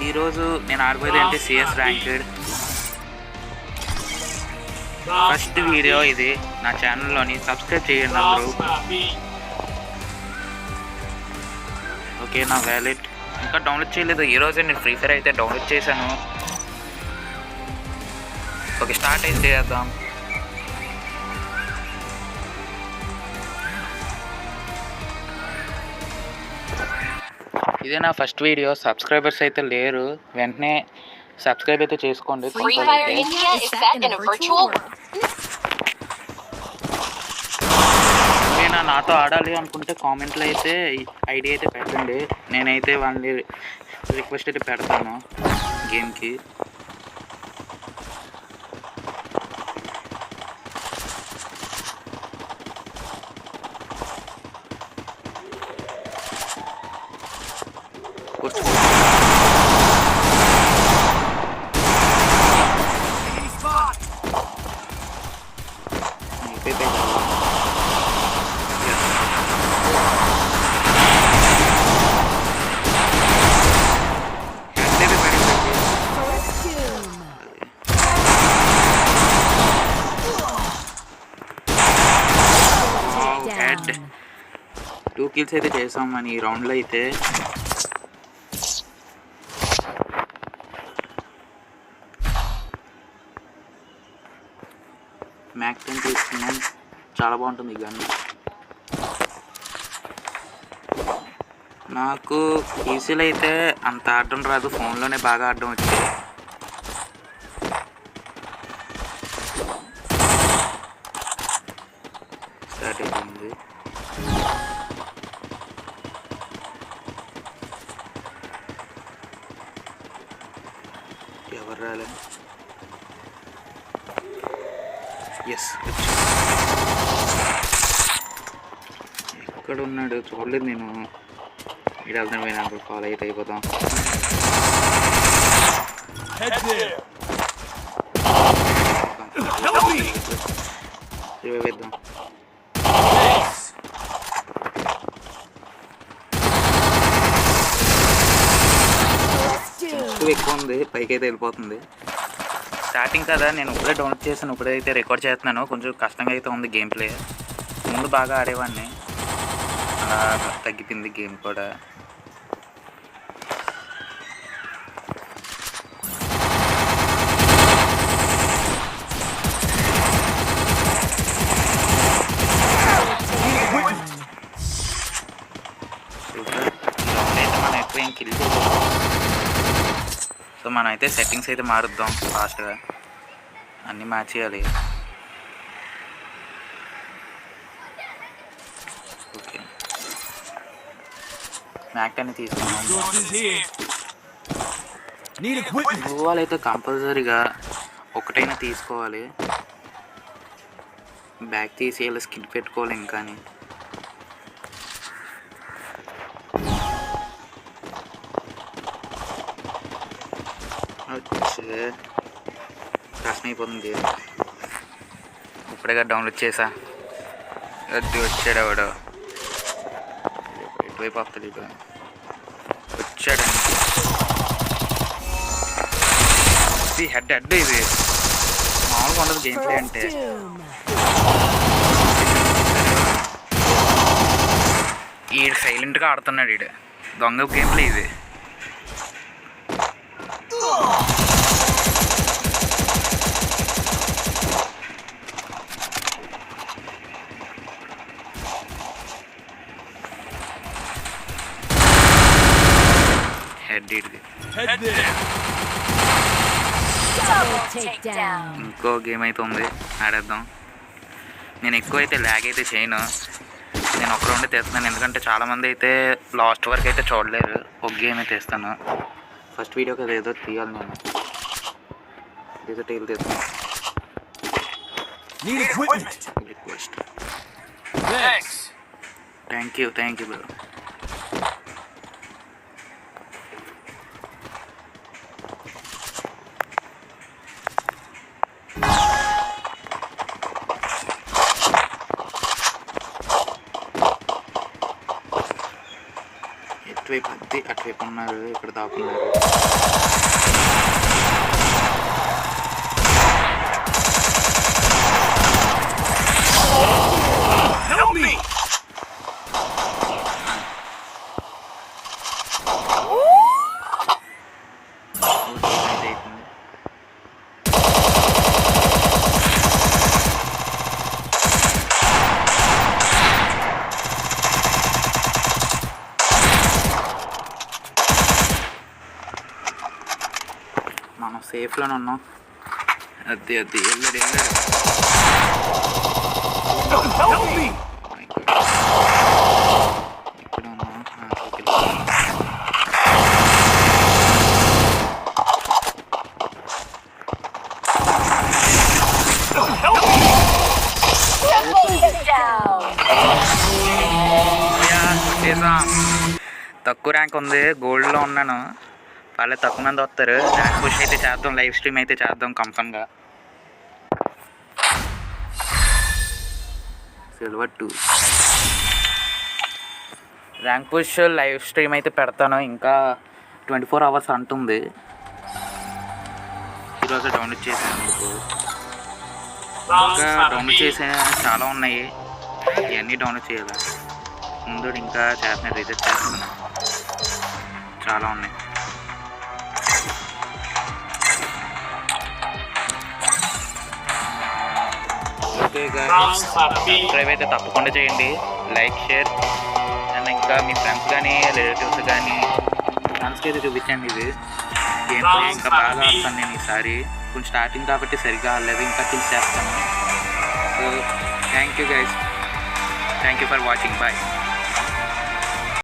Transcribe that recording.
ఈరోజు నేను ఆడబోయేది అంటే సిఎస్ ర్యాంక్డ్ ఫస్ట్ వీడియో ఇది నా ఛానల్లోని. సబ్స్క్రైబ్ చేయండి అందరూ. ఓకే, నా వ్యాలెట్ ఇంకా డౌన్లోడ్ చేయలేదు. ఈరోజే నేను ఫ్రీ ఫైర్ అయితే డౌన్లోడ్ చేశాను. ఓకే, స్టార్ట్ అయితే చేద్దాం. ఇదే నా ఫస్ట్ వీడియో. సబ్స్క్రైబర్స్ అయితే లేరు, వెంటనే సబ్స్క్రైబ్ అయితే చేసుకోండి. నేను నాతో ఆడాలి అనుకుంటే కామెంట్లో అయితే ఐడి అయితే పెట్టండి. నేనైతే వాళ్ళని రిక్వెస్ట్ అయితే పెడతాను గేమ్కి. టూ కిల్స్ అయితే చేసాం మన ఈ రౌండ్లో అయితే. మ్యాక్ 10 తీసుకున్నాం, చాలా బాగుంటుంది ఈ గన్. నాకు ఈసీలో అయితే అంత ఆడడం రాదు, ఫోన్లోనే బాగా ఆడడం వచ్చి. స్టార్ట్ అయిపోయింది. ఎవరు రాలే. ఎస్, ఎక్కడ ఉన్నాడు చూడలేదు నేను. ఇక్కడ వెళ్తాను పోయినా కాల్ అయితే అయిపోతాం. వేద్దాం. ఎక్కువ ఉంది, పైకి అయితే వెళ్ళిపోతుంది. స్టార్టింగ్ కదా, నేను ఇప్పుడే డౌన్లోడ్ చేశాను, ఇప్పుడైతే రికార్డ్ చేస్తున్నాను. కొంచెం కష్టంగా అయితే ఉంది గేమ్ ప్లే. ముందు బాగా ఆడేవాడిని, అలా తగ్గిపోయింది గేమ్ కూడా. అయితే మనం ఎక్కువ ఏం కిల్ చేయలేదు. సో మనం అయితే సెట్టింగ్స్ అయితే మారుద్దాం ఫాస్ట్గా, అన్నీ మార్చేయాలి. ఓకే, మ్యాక్ అని తీసుకున్నాం. గోవాలు అయితే కంపల్సరీగా ఒకటైనా తీసుకోవాలి. బ్యాక్ తీసేయాలి, స్కిన్ పెట్టుకోవాలి. ఇంకా కష్టం అయిపోతుంది. ఇప్పుడే డౌన్లోడ్ చేసా. అది వచ్చాడు వాడు, ఎటువైపు వస్తుంది ఇటు వచ్చాడండి. ఇది హెడ్ ఇది మామూలుగా ఉండదు గేమ్ ప్లే అంటే. ఈడు సైలెంట్గా ఆడుతున్నాడు, ఈడు దొంగ గేమ్ ప్లే ఇది. ఇంకో గేమ్ అయితే ఉంది, ఆడేద్దాం. నేను ఎక్కువ అయితే ల్యాగ్ అయితే చేయను, నేను ఒక రౌండ్ తెస్తున్నాను. ఎందుకంటే చాలామంది అయితే లాస్ట్ వరకు అయితే చూడలేరు. ఒక గేమ్ అయితే తెస్తాను. ఫస్ట్ వీడియో కదా, ఏదో తీయాలి నేను. ఏదో టైల్ తెస్తాను. రిక్వెస్ట్. Thank you bro. ఇటువైపు అటువైపు ఉన్నారు, ఇక్కడ దాక్కున్నారు. మనం సేఫ్లోనే ఉన్నాం. అది వెళ్ళాడు. ఇక్కడ ఉన్నాం. తక్కువ ర్యాంక్ ఉంది, గోల్డ్లో ఉన్నాను. వాళ్ళే తక్కువ మంది వస్తారు. ర్యాంక్ పుష్ అయితే చేద్దాం, లైవ్ స్ట్రీమ్ అయితే చేద్దాం కన్ఫర్మ్గా. Silver 2 rank push live stream అయితే పెడతాను. ఇంకా 24 hours అంటుంది. ఈరోజు డౌన్లోడ్ చేసాను. ఇంకా డౌన్లోడ్ చేసే చాలా ఉన్నాయి, ఇవన్నీ డౌన్లోడ్ చేయాలి. ముందు ఇంకా చేస్తున్నాను, రీసెర్చ్ చేస్తున్నాను, చాలా ఉన్నాయి. ఓకే గాయ్స్, సబ్స్క్రైబ్ అయితే తప్పకుండా చేయండి, లైక్ షేర్ అండ్ ఇంకా మీ ఫ్రెండ్స్ కానీ రిలేటివ్స్ కానీ ఫ్రెండ్స్కి అయితే చూపించండి. ఇది గేమ్ ప్లే ఇంకా బాగా ఆడతాను నేను ఈసారి. కొంచెం స్టార్టింగ్ కాబట్టి సరిగ్గా ఆడలేదు, ఇంకా కిల్స్ చేస్తాను. So thank you guys, thank you for watching, bye.